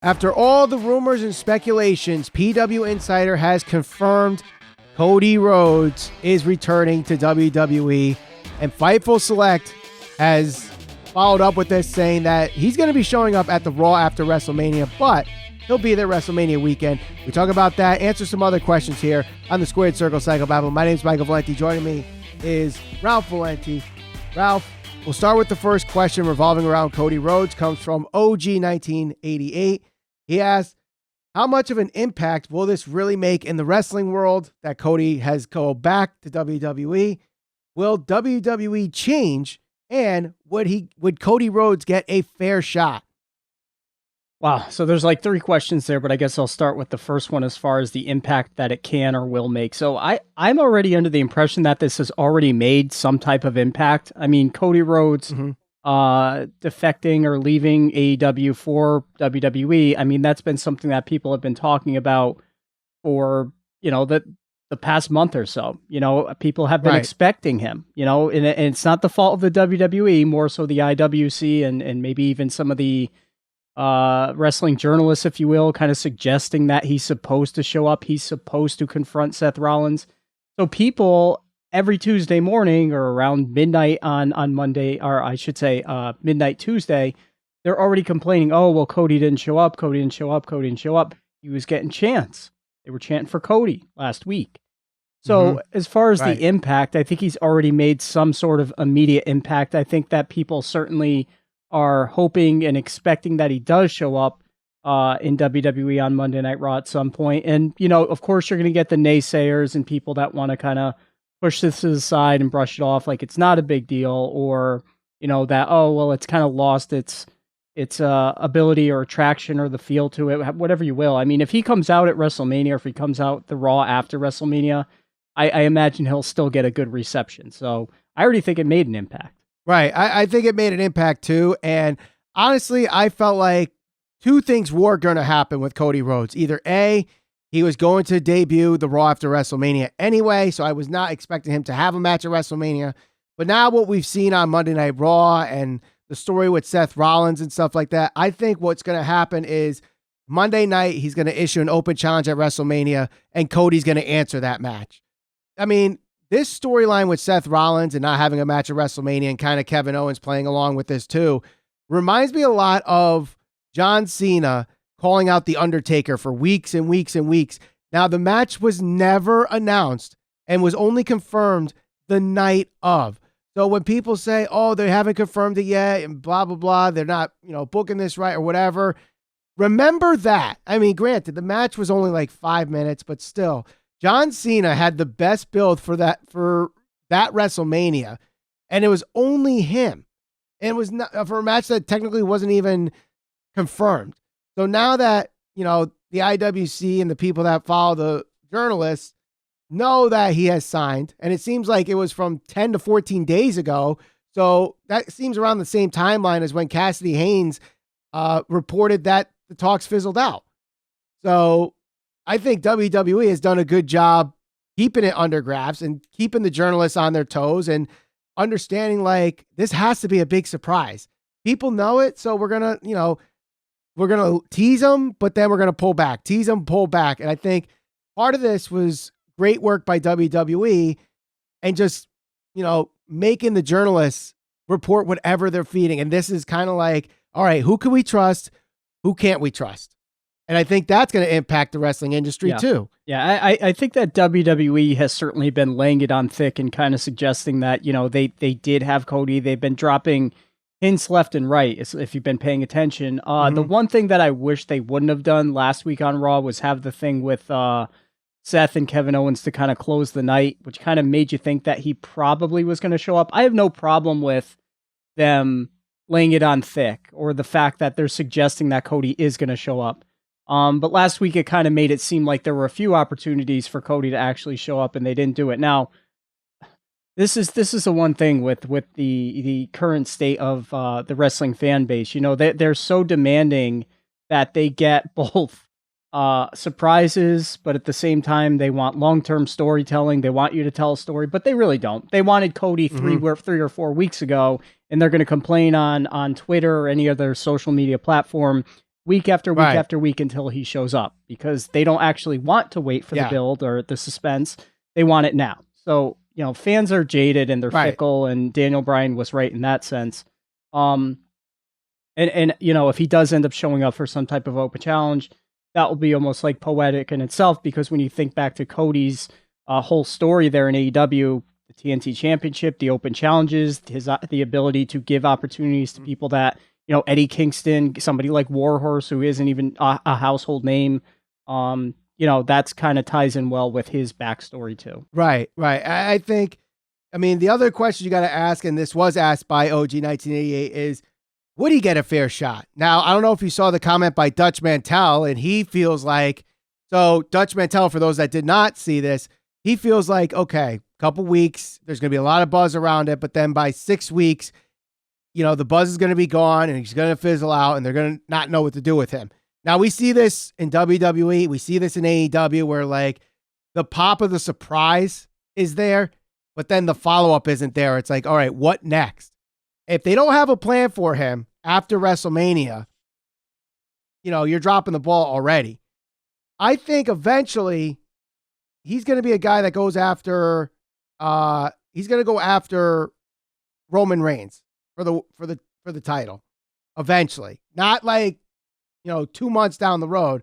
After all the rumors and speculations, PW Insider has confirmed Cody Rhodes is returning to WWE, and Fightful Select has followed up with this, saying that he's going to be showing up at the Raw after WrestleMania, but he'll be there WrestleMania weekend. We talk about that, answer some other questions here on the Squared Circle Cycle Babble. My name is Michael Valenti. Joining me is Ralph Valenti. Ralph, we'll start with the first question revolving around Cody Rhodes. Comes from OG1988. He asked, how much of an impact will this really make in the wrestling world that Cody has go back to WWE? Will WWE change? And would Cody Rhodes get a fair shot? Wow. So there's like three questions there, but I guess I'll start with the first one as far as the impact that it can or will make. So I'm already under the impression that this has already made some type of impact. I mean, Cody Rhodes defecting or leaving AEW for WWE. I mean, that's been something that people have been talking about for, the past month or so. People have been expecting him, and it's not the fault of the WWE, more so the IWC and maybe even some of the wrestling journalists, if you will, kind of suggesting that he's supposed to show up. He's supposed to confront Seth Rollins. So people every Tuesday morning or around midnight on Monday, or I should say midnight Tuesday, they're already complaining, oh, well, Cody didn't show up. Cody didn't show up. Cody didn't show up. He was getting chants. They were chanting for Cody last week. So as far as the impact, I think he's already made some sort of immediate impact. I think that people certainly are hoping and expecting that he does show up in WWE on Monday Night Raw at some point. And, of course, you're going to get the naysayers and people that want to kind of push this to the side and brush it off like it's not a big deal, or, that, oh, well, it's kind of lost its ability or attraction or the feel to it, whatever you will. I mean, if he comes out at WrestleMania, or if he comes out the Raw after WrestleMania, I imagine he'll still get a good reception. So I already think it made an impact. Right. I think it made an impact too. And honestly, I felt like two things were going to happen with Cody Rhodes. Either A, he was going to debut the Raw after WrestleMania anyway, so I was not expecting him to have a match at WrestleMania. But now what we've seen on Monday Night Raw and the story with Seth Rollins and stuff like that, I think what's going to happen is Monday night, he's going to issue an open challenge at WrestleMania, and Cody's going to answer that match. I mean, this storyline with Seth Rollins and not having a match at WrestleMania and kind of Kevin Owens playing along with this too reminds me a lot of John Cena calling out The Undertaker for weeks and weeks and weeks. Now, the match was never announced and was only confirmed the night of. So when people say, oh, they haven't confirmed it yet and blah, blah, blah, they're not, booking this right or whatever, remember that. I mean, granted, the match was only like 5 minutes, but still, John Cena had the best build for that WrestleMania, and it was only him. And it was not for a match that technically wasn't even confirmed. So now that, the IWC and the people that follow the journalists know that he has signed, and it seems like it was from 10 to 14 days ago. So that seems around the same timeline as when Cassidy Haynes reported that the talks fizzled out. So I think WWE has done a good job keeping it under wraps and keeping the journalists on their toes and understanding like this has to be a big surprise. People know it, so we're going to tease them, but then we're going to pull back, tease them, pull back. And I think part of this was great work by WWE and just, making the journalists report whatever they're feeding. And this is kind of like, all right, who can we trust? Who can't we trust? And I think that's going to impact the wrestling industry too. Yeah, I think that WWE has certainly been laying it on thick and kind of suggesting that, they did have Cody. They've been dropping hints left and right, if you've been paying attention. The one thing that I wish they wouldn't have done last week on Raw was have the thing with Seth and Kevin Owens to kind of close the night, which kind of made you think that he probably was going to show up. I have no problem with them laying it on thick or the fact that they're suggesting that Cody is going to show up. But last week it kind of made it seem like there were a few opportunities for Cody to actually show up and they didn't do it. Now, this is the one thing with the current state of the wrestling fan base. They're so demanding that they get both surprises, but at the same time they want long-term storytelling. They want you to tell a story, but they really don't. They wanted Cody 3 or 4 weeks ago, and they're going to complain on Twitter or any other social media platform week after week Right. after week until he shows up, because they don't actually want to wait for the Yeah. build or the suspense. They want it now. So, fans are jaded and they're Right. fickle, and Daniel Bryan was right in that sense. And if he does end up showing up for some type of open challenge, that will be almost like poetic in itself, because when you think back to Cody's whole story there in AEW, the TNT Championship, the open challenges, the ability to give opportunities to people that, Eddie Kingston, somebody like Warhorse, who isn't even a household name, that's kind of ties in well with his backstory too. Right. I think, the other question you got to ask, and this was asked by OG 1988, is would he get a fair shot? Now, I don't know if you saw the comment by Dutch Mantel, and he feels like, so Dutch Mantel, for those that did not see this, he feels like, okay, couple weeks, there's going to be a lot of buzz around it, but then by 6 weeks, the buzz is going to be gone and he's going to fizzle out and they're going to not know what to do with him. Now, we see this in WWE. We see this in AEW where like the pop of the surprise is there, but then the follow-up isn't there. It's like, all right, what next? If they don't have a plan for him after WrestleMania, you're dropping the ball already. I think eventually he's going to be a guy that goes after, he's going to go after Roman Reigns for the title eventually. Not like, 2 months down the road,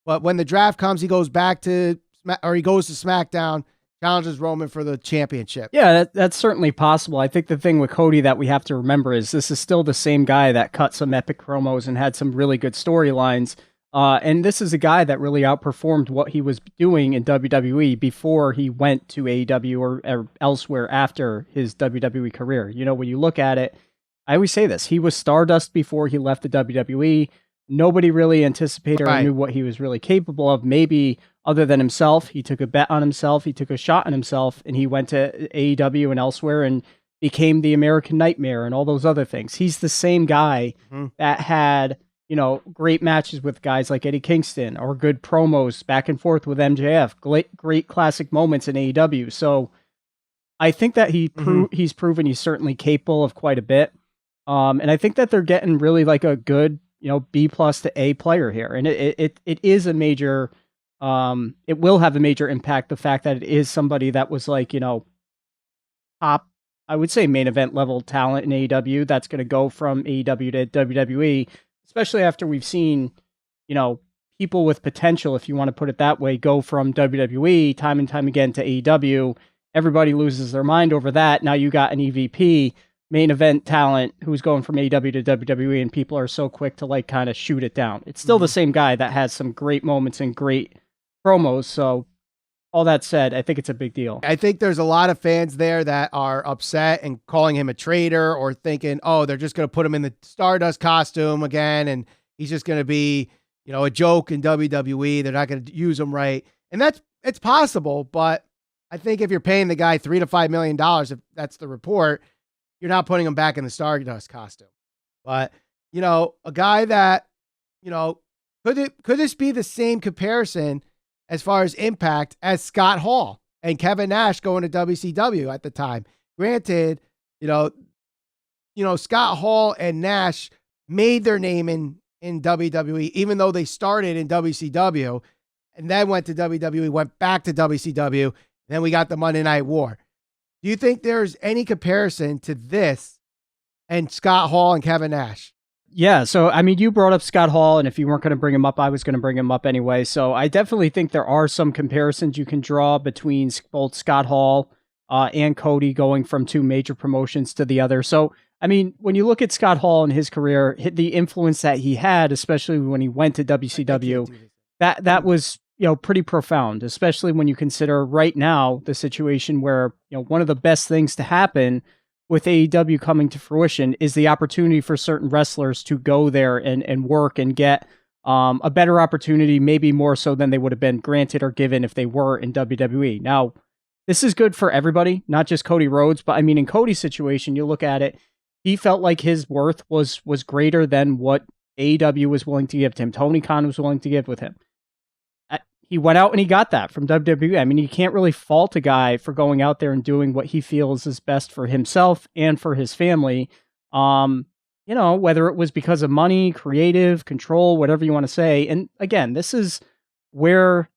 but when the draft comes, he goes back to, or he goes to SmackDown, challenges Roman for the championship. Yeah, that's certainly possible. I think the thing with Cody that we have to remember is this is still the same guy that cut some epic promos and had some really good storylines. And this is a guy that really outperformed what he was doing in WWE before he went to AEW or elsewhere after his WWE career. When you look at it, I always say this, he was Stardust before he left the WWE. Nobody really anticipated or knew what he was really capable of. Maybe other than himself, he took a bet on himself, he took a shot on himself, and he went to AEW and elsewhere and became the American Nightmare and all those other things. He's the same guy that had, great matches with guys like Eddie Kingston or good promos back and forth with MJF, great classic moments in AEW. So I think that he's proven he's certainly capable of quite a bit. And I think that they're getting really like a good, B+ to A player here. And it is a major, it will have a major impact. The fact that it is somebody that was like, top, I would say main event level talent in AEW that's going to go from AEW to WWE, especially after we've seen, people with potential, if you want to put it that way, go from WWE time and time again to AEW. Everybody loses their mind over that. Now you got an EVP main event talent who's going from AEW to WWE, and people are so quick to like kind of shoot it down. It's still the same guy that has some great moments and great promos. So all that said, I think it's a big deal. I think there's a lot of fans there that are upset and calling him a traitor or thinking, oh, they're just going to put him in the Stardust costume again and he's just going to be, a joke in WWE. They're not going to use him right. And it's possible, but I think if you're paying the guy $3 to $5 million, if that's the report, you're not putting him back in the Stardust costume. But, a guy that, could this be the same comparison as far as impact as Scott Hall and Kevin Nash going to WCW at the time? Granted, Scott Hall and Nash made their name in WWE, even though they started in WCW and then went to WWE, went back to WCW. Then we got the Monday Night War. Do you think there's any comparison to this and Scott Hall and Kevin Nash? Yeah, so you brought up Scott Hall, and if you weren't going to bring him up, I was going to bring him up anyway. So I definitely think there are some comparisons you can draw between both Scott Hall and Cody going from two major promotions to the other. So, when you look at Scott Hall and his career, the influence that he had, especially when he went to WCW, that was pretty profound, especially when you consider right now the situation where one of the best things to happen with AEW coming to fruition is the opportunity for certain wrestlers to go there and work and get a better opportunity, maybe more so than they would have been granted or given if they were in WWE. Now, this is good for everybody, not just Cody Rhodes, but in Cody's situation, you look at it, he felt like his worth was greater than what AEW was willing to give to him. Tony Khan was willing to give with him. He went out and he got that from WWE. You can't really fault a guy for going out there and doing what he feels is best for himself and for his family. whether it was because of money, creative, control, whatever you want to say. And again, this is where,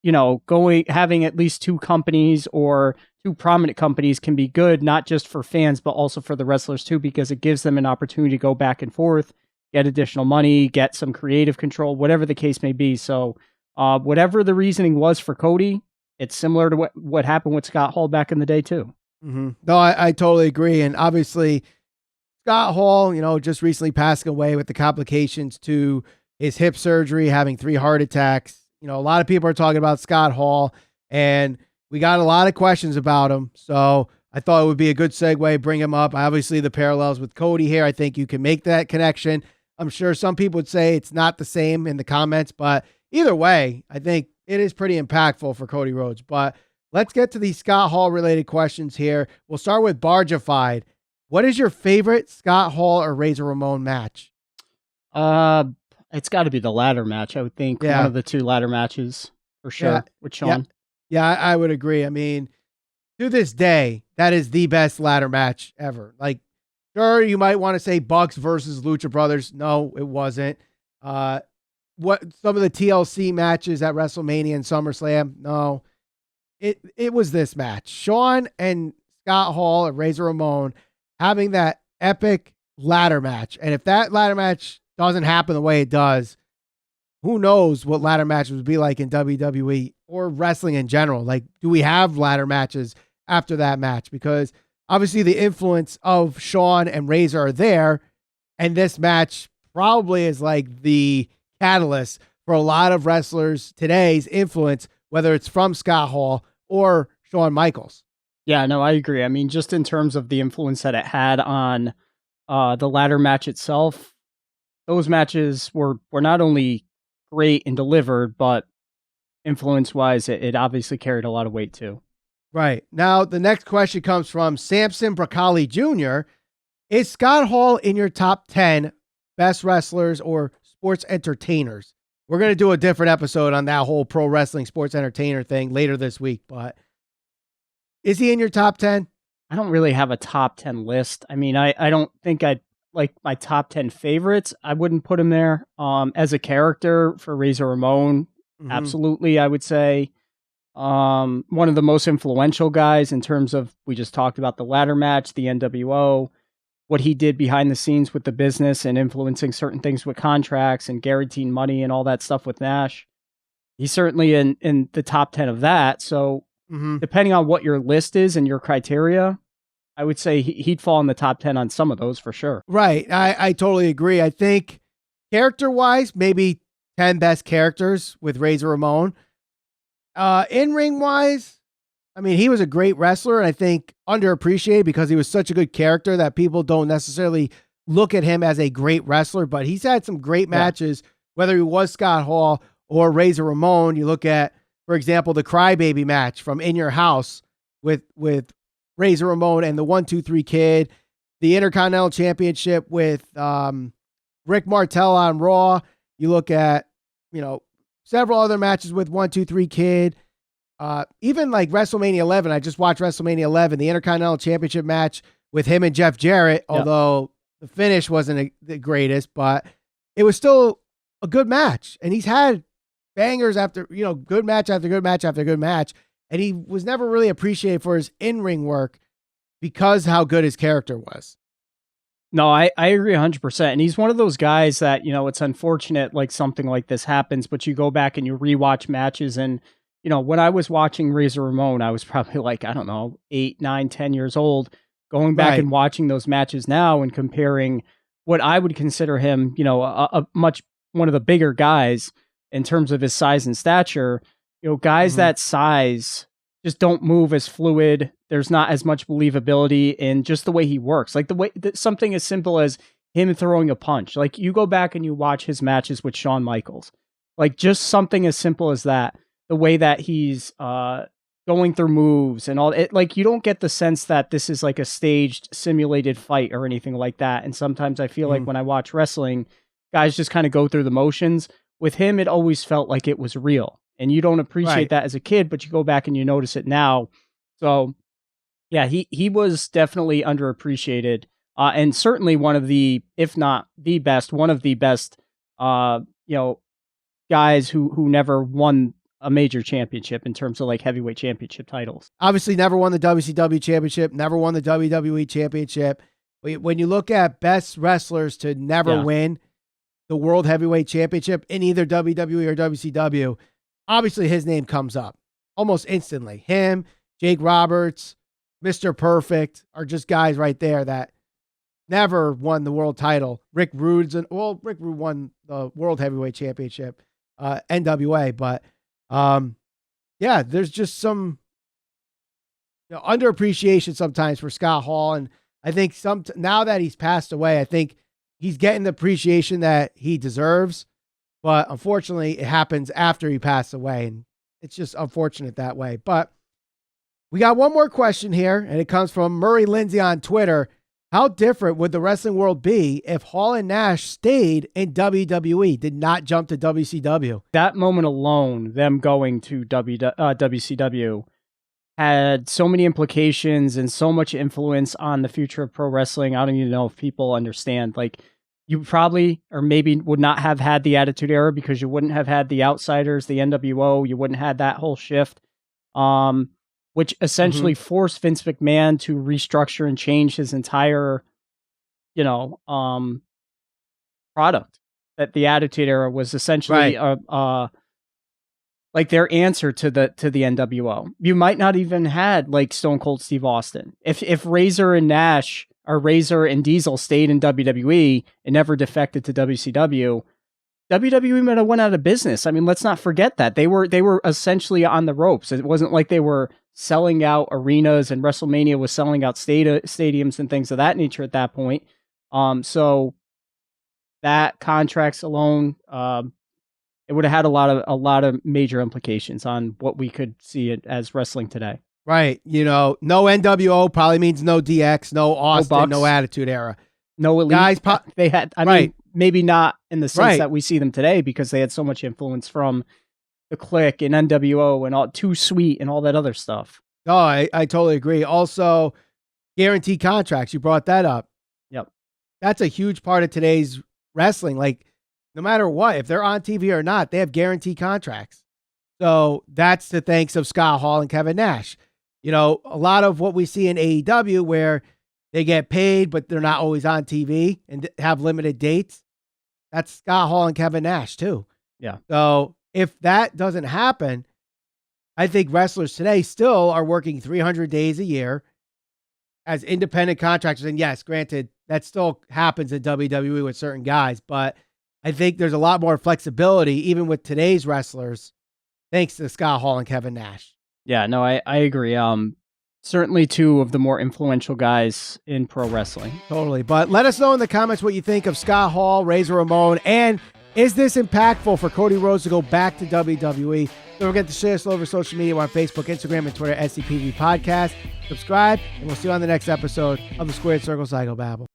having at least two companies or two prominent companies can be good, not just for fans, but also for the wrestlers too, because it gives them an opportunity to go back and forth, get additional money, get some creative control, whatever the case may be. So, whatever the reasoning was for Cody, it's similar to what happened with Scott Hall back in the day too. No, I totally agree. And obviously, Scott Hall, just recently passing away with the complications to his hip surgery, having 3 heart attacks. A lot of people are talking about Scott Hall, and we got a lot of questions about him. So I thought it would be a good segue, bring him up. Obviously, the parallels with Cody here, I think you can make that connection. I'm sure some people would say it's not the same in the comments, but either way, I think it is pretty impactful for Cody Rhodes. But let's get to the Scott Hall related questions here. We'll start with Bargified. What is your favorite Scott Hall or Razor Ramon match? It's got to be the ladder match, I would think. Yeah. One of the 2 ladder matches for sure with Sean. Yeah, I would agree. I mean, to this day, that is the best ladder match ever. Like, sure, you might want to say Bucks versus Lucha Brothers. No, it wasn't. What some of the TLC matches at WrestleMania and SummerSlam? No, it was this match. Sean and Scott Hall and Razor Ramon having that epic ladder match. And if that ladder match doesn't happen the way it does, who knows what ladder matches would be like in WWE or wrestling in general. Like, do we have ladder matches after that match? Because obviously the influence of Sean and Razor are there, and this match probably is like the catalyst for a lot of wrestlers today's influence, whether it's from Scott Hall or Shawn Michaels. Yeah, no, I agree. I mean, just in terms of the influence that it had on the ladder match itself, those matches were not only great and delivered, but influence-wise, it obviously carried a lot of weight too. Right. Now, the next question comes from Samson Bracali Jr. Is Scott Hall in your top 10 best wrestlers or sports entertainers? We're going to do a different episode on that whole pro wrestling sports entertainer thing later this week, but is he in your top 10? I don't really have a top 10 list. I mean, I don't think I'd like my top 10 favorites. I wouldn't put him there. As a character for Razor Ramon, absolutely, I would say. One of the most influential guys in terms of, we just talked about the ladder match, the NWO, what he did behind the scenes with the business and influencing certain things with contracts and guaranteeing money and all that stuff with Nash. He's certainly in the top 10 of that. So depending on what your list is and your criteria, I would say he'd fall in the top 10 on some of those for sure. Right. I totally agree. I think character-wise, maybe 10 best characters with Razor Ramon. In-ring wise, I mean, he was a great wrestler, and I think underappreciated because he was such a good character that people don't necessarily look at him as a great wrestler, but he's had some great matches, whether he was Scott Hall or Razor Ramon. You look at, for example, the Crybaby match from In Your House with Razor Ramon and the 1-2-3 Kid, the Intercontinental Championship with Rick Martel on Raw. You look at, several other matches with 1-2-3 Kid. Even like WrestleMania 11. I just watched WrestleMania 11, the Intercontinental Championship match with him and Jeff Jarrett, although the finish wasn't the greatest, but it was still a good match. And he's had bangers after, good match after good match after good match. And he was never really appreciated for his in-ring work because how good his character was. No, I agree 100%. And he's one of those guys that, it's unfortunate like something like this happens, but you go back and you rewatch matches. And, when I was watching Razor Ramon, I was probably like, I don't know, 8, 9, 10 years old, going back and watching those matches now and comparing what I would consider him, one of the bigger guys in terms of his size and stature. Guys that size just don't move as fluid. There's not as much believability in just the way he works. Like something as simple as him throwing a punch. Like you go back and you watch his matches with Shawn Michaels. Like just something as simple as that. The way that he's going through moves and all it, like you don't get the sense that this is like a staged simulated fight or anything like that. And sometimes I feel like when I watch wrestling, guys just kind of go through the motions. With him, it always felt like it was real. And you don't appreciate that as a kid, but you go back and you notice it now. So, yeah, he was definitely underappreciated and certainly one of the, if not the best, one of the best, guys who never won a major championship in terms of like heavyweight championship titles. Obviously, never won the WCW championship, never won the WWE championship. When you look at best wrestlers to never win the World Heavyweight Championship in either WWE or WCW, obviously his name comes up almost instantly. Him, Jake Roberts, Mr. Perfect are just guys right there that never won the world title. Rick Rude won the World Heavyweight Championship, NWA, but there's just some underappreciation sometimes for Scott Hall, and I think now that he's passed away, I think he's getting the appreciation that he deserves, but unfortunately it happens after he passed away, and it's just unfortunate that way. But we got one more question here, and it comes from Murray Lindsay on Twitter. How different would the wrestling world be if Hall and Nash stayed in WWE, did not jump to WCW? That moment alone, them going to WCW, had so many implications and so much influence on the future of pro wrestling. I don't even know if people understand. Like, you probably or maybe would not have had the Attitude Era because you wouldn't have had the Outsiders, the NWO. You wouldn't have that whole shift, which essentially forced Vince McMahon to restructure and change his entire, product. That the Attitude Era was essentially like their answer to the NWO. You might not even had like Stone Cold Steve Austin. If Razor and Nash or Razor and Diesel stayed in WWE and never defected to WCW, WWE might have went out of business. I mean, let's not forget that they were essentially on the ropes. It wasn't like they were selling out arenas and WrestleMania was selling out stadiums and things of that nature at that point. So that contracts alone, it would have had a lot of major implications on what we could see it as wrestling today. Right. No NWO probably means no DX, no Austin, no Attitude Era. No Elite. Guys, they had, I mean, maybe not in the sense that we see them today because they had so much influence from the Clique and NWO and all Too Sweet and all that other stuff. No, I totally agree. Also, guaranteed contracts. You brought that up. Yep. That's a huge part of today's wrestling. Like, no matter what, if they're on TV or not, they have guaranteed contracts. So that's the thanks of Scott Hall and Kevin Nash. A lot of what we see in AEW where they get paid, but they're not always on TV and have limited dates. That's Scott Hall and Kevin Nash too. Yeah. So if that doesn't happen, I think wrestlers today still are working 300 days a year as independent contractors. And yes, granted, that still happens in WWE with certain guys, but I think there's a lot more flexibility even with today's wrestlers, thanks to Scott Hall and Kevin Nash. Yeah, no, I agree. Certainly two of the more influential guys in pro wrestling. Totally. But let us know in the comments what you think of Scott Hall, Razor Ramon, and is this impactful for Cody Rhodes to go back to WWE? Don't forget to share us all over social media. We're on Facebook, Instagram, and Twitter, SCPV Podcast. Subscribe, and we'll see you on the next episode of the Squared Circle Psycho Babble.